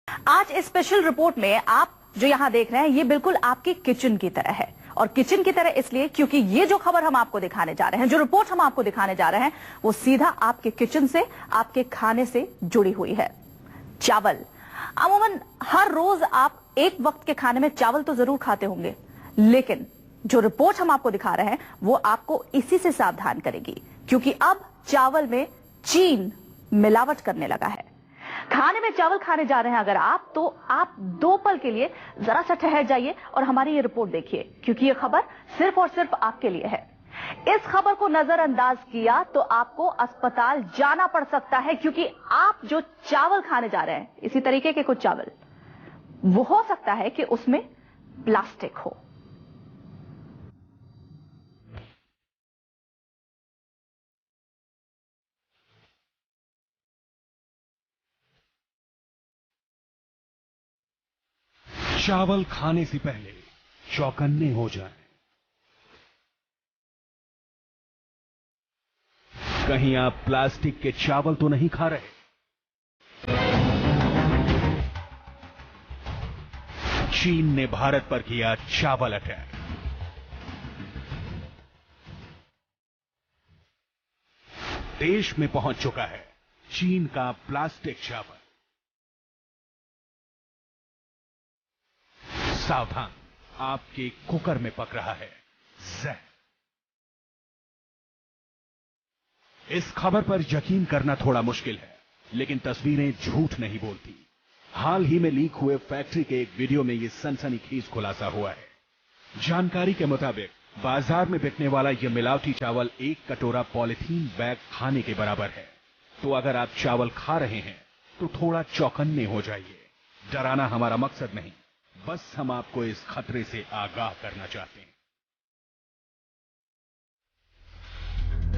आज इस special report में आप जो यहां देख रहे हैं ये बिल्कुल आपकी किचन की तरह है, और किचन की तरह इसलिए क्योंकि ये जो खबर हम आपको दिखाने जा रहे हैं, जो रिपोर्ट हम आपको दिखाने जा रहे हैं, वो सीधा आपके किचन से, आपके खाने से जुड़ी हुई है। चावल। अमूमन हर रोज आप एक वक्त के खाने में चावल तो जरूर खाते होंगे, लेकिन जो रिपोर्ट हम आपको दिखा रहे हैं वो आपको इसी से सावधान करेगी, क्योंकि अब चावल में चीन मिलावट करने लगा है। खाने में चावल खाने जा रहे हैं अगर आप, तो आप 2 पल के लिए जरा सा ठहर जाइए और हमारी ये रिपोर्ट देखिए, क्योंकि ये खबर सिर्फ और सिर्फ आपके लिए है। इस खबर को नजरअंदाज किया तो आपको अस्पताल जाना पड़ सकता है, क्योंकि आप जो चावल खाने जा रहे हैं, इसी तरीके के कुछ चावल, वो हो सकता है कि उसमें प्लास्टिक हो। चावल खाने से पहले चौकन्ने हो जाएं। कहीं आप प्लास्टिक के चावल तो नहीं खा रहे? चीन ने भारत पर किया चावल अटैक। देश में पहुंच चुका है चीन का प्लास्टिक चावल। सावधान, आपके कुकर में पक रहा है जहर। इस खबर पर यकीन करना थोड़ा मुश्किल है, लेकिन तस्वीरें झूठ नहीं बोलती। हाल ही में लीक हुए फैक्ट्री के एक वीडियो में यह सनसनीखेज खुलासा हुआ है। जानकारी के मुताबिक बाजार में बिकने वाला यह मिलावटी चावल 1 कटोरा पॉलिथीन बैग खाने के बराबर है। तो अगर आप चावल खा रहे हैं तो थोड़ा चौकन्ने हो जाइए। डराना हमारा मकसद नहीं, बस हम आपको इस खतरे से आगाह करना चाहते हैं।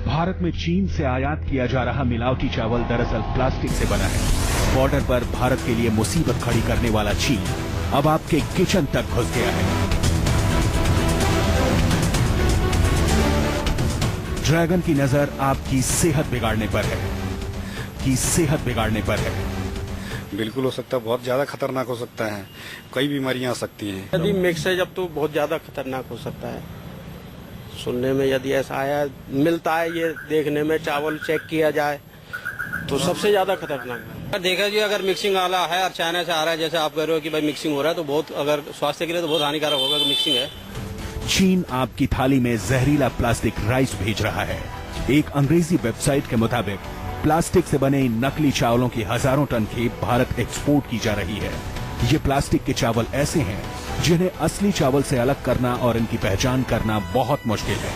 भारत में चीन से आयात किया जा रहा मिलावटी चावल दरअसल प्लास्टिक से बना है। बॉर्डर पर भारत के लिए मुसीबत खड़ी करने वाला चीन अब आपके किचन तक घुस गया है। ड्रैगन की नजर आपकी सेहत बिगाड़ने पर है, बिल्कुल हो सकता है, बहुत ज्यादा खतरनाक हो सकता है, कई बीमारियां आ सकती हैं। यदि मिक्स है जब तो बहुत ज्यादा खतरनाक हो सकता है। सुनने में यदि ऐसा आया मिलता है, ये देखने में चावल चेक किया जाए तो सबसे ज्यादा खतरनाक है। देखा जी, अगर मिक्सिंग वाला है और चाइना से आ रहा है, जैसे आप कह रहे हो कि भाई मिक्सिंग हो रहा है, तो बहुत, अगर स्वास्थ्य के लिए तो बहुत हानिकारक होगा कि मिक्सिंग है। चीन आपकी थाली में जहरीला प्लास्टिक राइस भेज रहा है। एक अंग्रेजी वेबसाइट के मुताबिक प्लास्टिक से बने इन नकली चावलों की हजारों टन खेप भारत एक्सपोर्ट की जा रही है। ये प्लास्टिक के चावल ऐसे हैं जिन्हें असली चावल से अलग करना और इनकी पहचान करना बहुत मुश्किल है।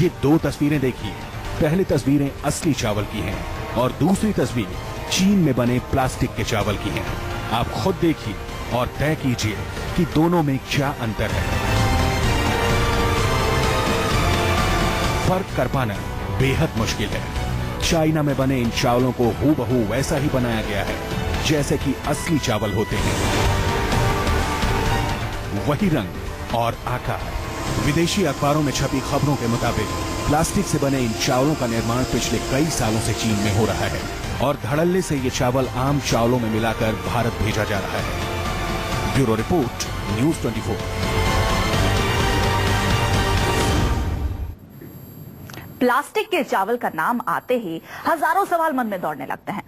ये 2 तस्वीरें देखिए। पहली तस्वीरें असली चावल की हैं और दूसरी तस्वीर चीन में बने प्लास्टिक के चावल की हैं। आप खुद देखिए और तय कीजिए कि दोनों में क्या अंतर है। फर्क कर पाना बेहद मुश्किल है। चाइना में बने इन चावलों को हूबहू वैसा ही बनाया गया है जैसे कि असली चावल होते हैं। वही रंग और आकार। विदेशी अखबारों में छपी खबरों के मुताबिक प्लास्टिक से बने इन चावलों का निर्माण पिछले कई सालों से चीन में हो रहा है और धड़ल्ले से ये चावल आम चावलों में मिलाकर भारत भेजा जा रहा है। Bureau report, news 24। प्लास्टिक के चावल का नाम आते ही हजारों सवाल मन में दौड़ने लगते हैं।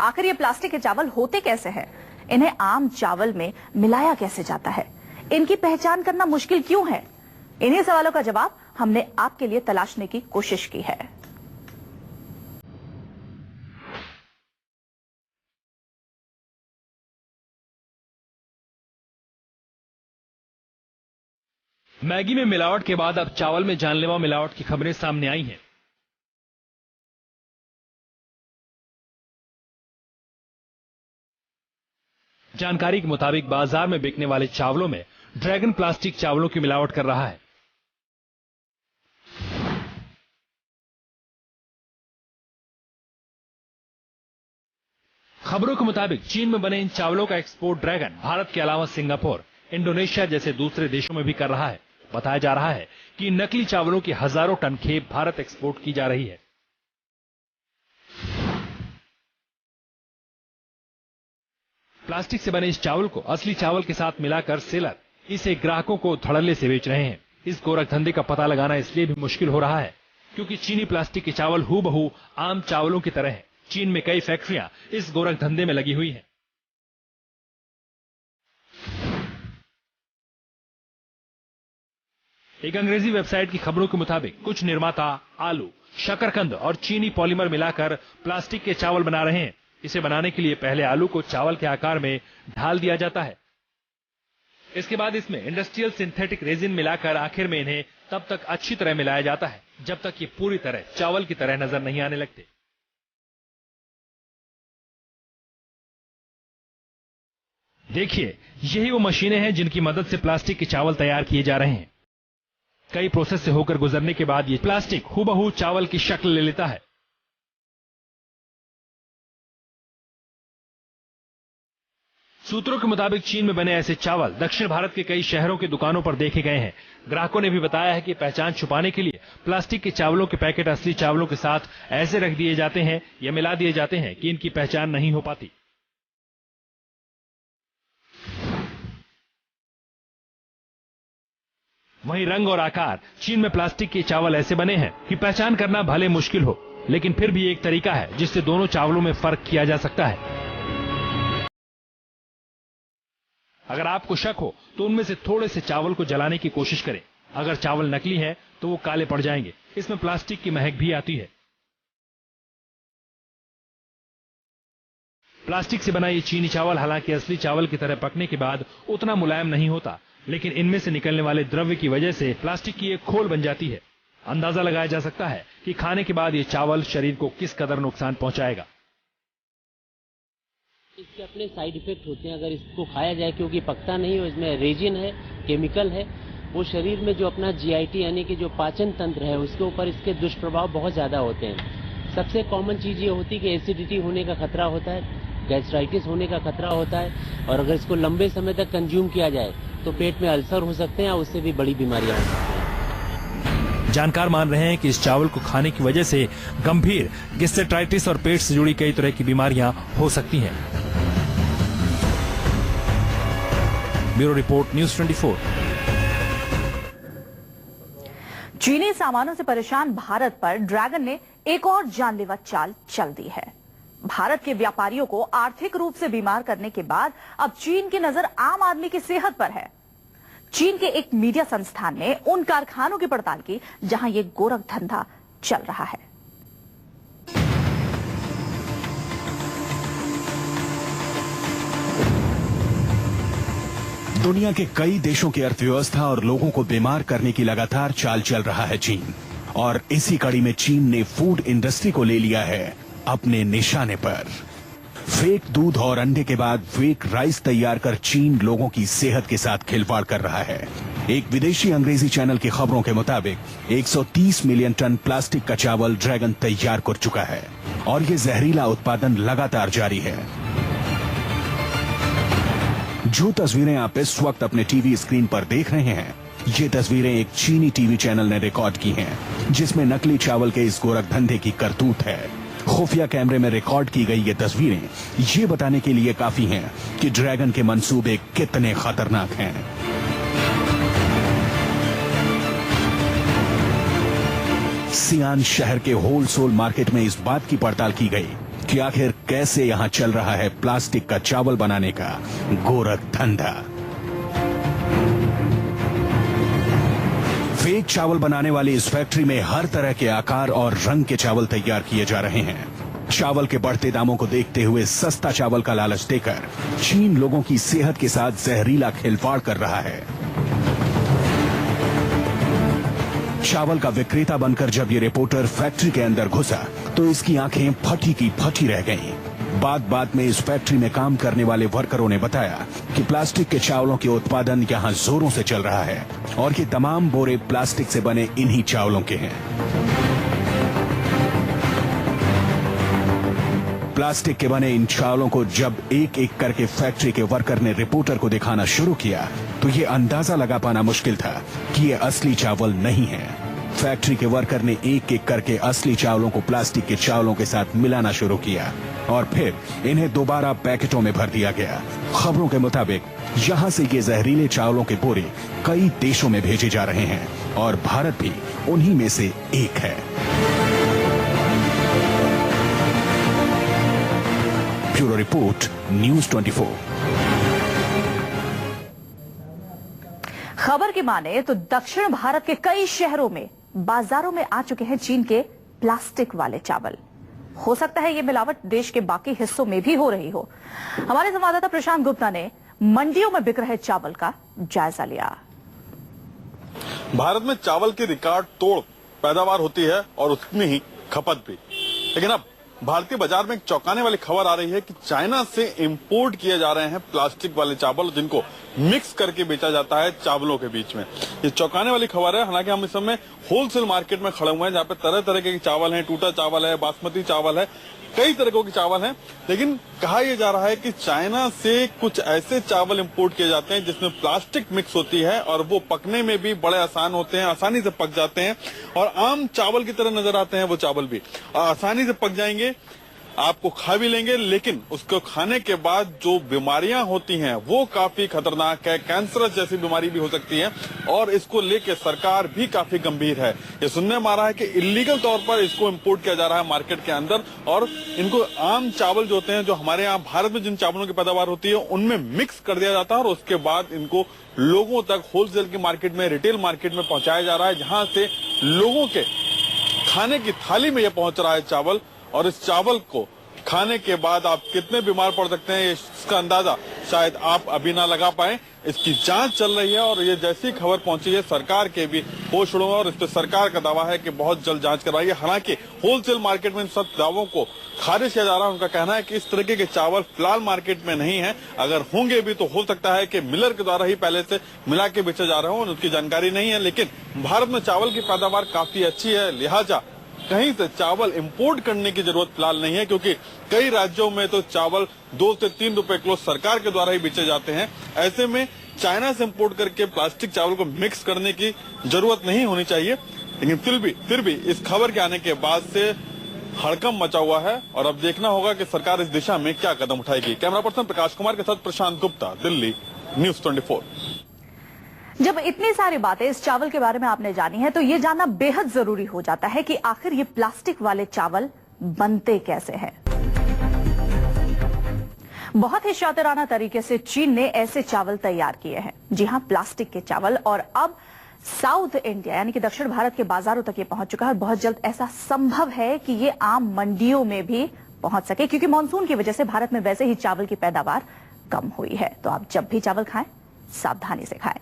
आखिर ये प्लास्टिक के चावल होते कैसे हैं? इन्हें आम चावल में मिलाया कैसे जाता है? इनकी पहचान करना मुश्किल क्यों है? इन्हीं सवालों का जवाब हमने आपके लिए तलाशने की कोशिश की है। मैगी में मिलावट के बाद अब चावल में जानलेवा मिलावट की खबरें सामने आई हैं। जानकारी के मुताबिक बाजार में बिकने वाले चावलों में ड्रैगन प्लास्टिक चावलों की मिलावट कर रहा है। खबरों के मुताबिक चीन में बने इन चावलों का एक्सपोर्ट ड्रैगन भारत के अलावा सिंगापुर, इंडोनेशिया जैसे दूसरे देशों में भी कर रहा है। बताया जा रहा है कि नकली चावलों की हजारों टन खेप भारत एक्सपोर्ट की जा रही है। प्लास्टिक से बने इस चावल को असली चावल के साथ मिलाकर सेलर इसे ग्राहकों को धड़ल्ले से बेच रहे हैं। इस गोरख धंधे का पता लगाना इसलिए भी मुश्किल हो रहा है क्योंकि चीनी प्लास्टिक के चावल हूबहू आम चावलों की तरह हैं। चीन में कई फैक्ट्रियां इस गोरख धंधे में लगी हुई हैं। एक अंग्रेजी वेबसाइट की खबरों के मुताबिक कुछ निर्माता आलू, शकरकंद और चीनी पॉलीमर मिलाकर प्लास्टिक के चावल बना रहे हैं। इसे बनाने के लिए पहले आलू को चावल के आकार में ढाल दिया जाता है। इसके बाद इसमें इंडस्ट्रियल सिंथेटिक रेजिन मिलाकर आखिर में इन्हें तब तक अच्छी तरह मिलाया जाता है जब तक ये पूरी तरह चावल की तरह नजर नहीं आने लगते। देखिए, यही वो मशीनें हैं जिनकी मदद से प्लास्टिक के चावल तैयार किए जा रहे हैं। कई प्रोसेस से होकर गुजरने के बाद ये प्लास्टिक हूबहू चावल की शक्ल ले लेता है। सूत्रों के मुताबिक चीन में बने ऐसे चावल दक्षिण भारत के कई शहरों के दुकानों पर देखे गए हैं। ग्राहकों ने भी बताया है कि पहचान छुपाने के लिए प्लास्टिक के चावलों के पैकेट असली चावलों के साथ ऐसे रख दिए जाते हैं या मिला दिए जाते हैं कि इनकी पहचान नहीं हो पाती। वहीं रंग और आकार, चीन में प्लास्टिक के चावल ऐसे बने हैं कि पहचान करना भले मुश्किल हो, लेकिन फिर भी एक तरीका है जिससे दोनों चावलों में फर्क किया जा सकता है। अगर आपको शक हो तो उनमें से थोड़े से चावल को जलाने की कोशिश करें। अगर चावल नकली है तो वो काले पड़ जाएंगे। इसमें प्लास्टिक की महक भी आती है। प्लास्टिक से बना ये चीनी चावल हालांकि असली चावल की तरह पकने के बाद उतना मुलायम नहीं होता, लेकिन इनमें से निकलने वाले द्रव्य की वजह से प्लास्टिक की एक खोल बन जाती है। अंदाजा लगाया जा सकता है कि खाने के बाद ये चावल शरीर को किस कदर नुकसान पहुंचाएगा। इसके अपने साइड इफेक्ट होते हैं अगर इसको खाया जाए, क्योंकि पकता नहीं है, इसमें रेजिन है, केमिकल है। वो शरीर में जो अपना जीआईटी यानी कि जो पाचन तंत्र है उसके ऊपर इसके दुष्प्रभाव बहुत ज़्यादा होते हैं। सबसे कॉमन चीज़ ये होती है कि एसिडिटी होने का खतरा होता है, गैस्ट्राइटिस होने का खतरा होता है, और अगर इसको लंबे समय तक कंज्यूम किया जाए तो पेट में अल्सर हो सकते हैं और उससे भी बड़ी बीमारियां हो सकती हैं। जानकार मान रहे हैं कि इस चावल को खाने की वजह से गंभीर गैस्ट्राइटिस और पेट से जुड़ी कई तरह की बीमारियां हो सकती हैं। Bureau report, news 24। चीनी सामानों से परेशान भारत पर ड्रैगन ने एक और जानलेवा चाल चल दी है। भारत के व्यापारियों को आर्थिक रूप से बीमार करने के बाद अब चीन की नजर आम आदमी की सेहत पर है। चीन के एक मीडिया संस्थान ने उन कारखानों की पड़ताल की जहां ये गोरख धंधा चल रहा है। दुनिया के कई देशों की अर्थव्यवस्था और लोगों को बीमार करने की लगातार चाल चल रहा है चीन, और इसी कड़ी में चीन ने फूड इंडस्ट्री को ले लिया है अपने निशाने पर। फेक दूध और अंडे के बाद फेक राइस तैयार कर चीन लोगों की सेहत के साथ खिलवाड़ कर रहा है। एक विदेशी अंग्रेजी चैनल की खबरों के मुताबिक 130 मिलियन टन प्लास्टिक का चावल ड्रैगन तैयार कर चुका है और ये जहरीला उत्पादन लगातार जारी है। जो तस्वीरें आप इस वक्त अपने टीवी स्क्रीन पर देख रहे हैं, ये तस्वीरें एक चीनी टीवी चैनल ने रिकॉर्ड की हैं, जिसमें नकली चावल के इस गोरख धंधे की करतूत है। खुफिया कैमरे में रिकॉर्ड की गई ये तस्वीरें ये बताने के लिए काफी हैं कि ड्रैगन के मंसूबे कितने खतरनाक हैं। सियान शहर के होलसेल मार्केट में इस बात की पड़ताल की गई कि आखिर कैसे यहां चल रहा है प्लास्टिक का चावल बनाने का गोरख धंधा। फेक चावल बनाने वाली इस फैक्ट्री में हर तरह के आकार और रंग के चावल तैयार किए जा रहे हैं। चावल के बढ़ते दामों को देखते हुए सस्ता चावल का लालच देकर चीन लोगों की सेहत के साथ जहरीला खिलवाड़ कर रहा है। चावल का विक्रेता बनकर जब ये रिपोर्टर फैक्ट्री के अंदर घुसा तो इसकी आंखें फटी की फटी रह गईं। बात में इस फैक्ट्री में काम करने वाले वर्करों ने बताया कि प्लास्टिक के चावलों के उत्पादन यहां जोरों से चल रहा है और ये तमाम बोरे प्लास्टिक से बने इन्हीं चावलों के हैं। प्लास्टिक के बने इन चावलों को जब एक एक करके फैक्ट्री के वर्कर ने रिपोर्टर को दिखाना शुरू किया तो ये अंदाजा लगा पाना मुश्किल था कि ये असली चावल नहीं है। फैक्ट्री के वर्कर ने एक एक करके असली चावलों को प्लास्टिक के चावलों के साथ मिलाना शुरू किया। और फिर इन्हें दोबारा पैकेटों में भर दिया गया। खबरों के मुताबिक यहाँ से ये जहरीले चावलों के बोरे कई देशों में भेजे जा रहे हैं और भारत भी उन्हीं में से एक है। Bureau report, news 24। खबर की माने तो दक्षिण भारत के कई शहरों में, बाजारों में आ चुके हैं चीन के प्लास्टिक वाले चावल। हो सकता है ये मिलावट देश के बाकी हिस्सों में भी हो रही हो। हमारे संवाददाता प्रशांत गुप्ता ने मंडियों में बिक रहे चावल का जायजा लिया। भारत में चावल की रिकॉर्ड तोड़ पैदावार होती है और उतनी ही खपत भी, लेकिन अब भारतीय बाजार में एक चौंकाने वाली खबर आ रही है कि चाइना से इंपोर्ट किए जा रहे हैं प्लास्टिक वाले चावल, जिनको मिक्स करके बेचा जाता है चावलों के बीच में। ये चौंकाने वाली खबर है। हालांकि हम इस समय होलसेल मार्केट में खड़े हुए हैं, जहाँ पे तरह तरह के चावल हैं, टूटा चावल है, बासमती चावल है, कई तरीकों के चावल हैं। लेकिन कहा यह जा रहा है कि चाइना से कुछ ऐसे चावल इंपोर्ट किए जाते हैं जिसमें प्लास्टिक मिक्स होती है और वो पकने में भी बड़े आसान होते हैं, आसानी से पक जाते हैं और आम चावल की तरह नजर आते हैं। वो चावल भी आसानी से पक जाएंगे, आपको खा भी लेंगे, लेकिन उसको खाने के बाद जो बीमारियां होती हैं वो काफी खतरनाक है। कैंसर जैसी बीमारी भी हो सकती है और इसको लेके सरकार भी काफी गंभीर है। ये सुनने में आ रहा है कि इलीगल तौर पर इसको इंपोर्ट किया जा रहा है मार्केट के अंदर और इनको आम चावल जो होते हैं, जो हमारे यहाँ भारत में जिन चावलों की पैदावार होती है उनमें मिक्स कर दिया जाता है और उसके बाद इनको लोगों तक होलसेल की मार्केट में, रिटेल मार्केट में पहुंचाया जा रहा है, जहां से लोगों के खाने की थाली में यह पहुंच रहा है चावल। और इस चावल को खाने के बाद आप कितने बीमार पड़ सकते हैं इसका अंदाजा शायद आप अभी ना लगा पाए। इसकी जांच चल रही है और ये जैसी खबर पहुंची है सरकार के भी होश उड़े और इस पर सरकार का दावा है कि बहुत जल्द जांच करवाई है। हालांकि होलसेल मार्केट में इन सब दावों को खारिज किया जा रहा है। उनका कहना है कि इस तरीके के चावल फिलहाल मार्केट में नहीं है, अगर होंगे भी तो हो सकता है कि मिलर के द्वारा ही पहले से मिला के बेचे जा रहे हो, उसकी जानकारी नहीं है। लेकिन भारत में चावल की पैदावार काफी अच्छी है, लिहाजा कहीं से चावल इंपोर्ट करने की जरूरत फिलहाल नहीं है, क्योंकि कई राज्यों में तो चावल 2 से 3 रुपए किलो सरकार के द्वारा ही बेचे जाते हैं। ऐसे में चाइना से इंपोर्ट करके प्लास्टिक चावल को मिक्स करने की जरूरत नहीं होनी चाहिए। लेकिन फिर भी इस खबर के आने के बाद से हड़कंप मचा हुआ है और अब देखना होगा कि सरकार इस दिशा में क्या कदम उठाएगी। कैमरा पर्सन प्रकाश कुमार के साथ प्रशांत गुप्ता, दिल्ली, न्यूज़ 24। जब इतनी सारी बातें इस चावल के बारे में आपने जानी है तो ये जानना बेहद जरूरी हो जाता है कि आखिर ये प्लास्टिक वाले चावल बनते कैसे हैं। बहुत ही शातिराना तरीके से चीन ने ऐसे चावल तैयार किए हैं, जी हां, प्लास्टिक के चावल, और अब साउथ इंडिया यानी कि दक्षिण भारत के बाजारों तक ये पहुंच चुका है। और बहुत जल्द ऐसा संभव है कि ये आम मंडियों में भी पहुंच सके, क्योंकि मानसून की वजह से भारत में वैसे ही चावल की पैदावार कम हुई है। तो आप जब भी चावल खाएं, सावधानी से खाएं।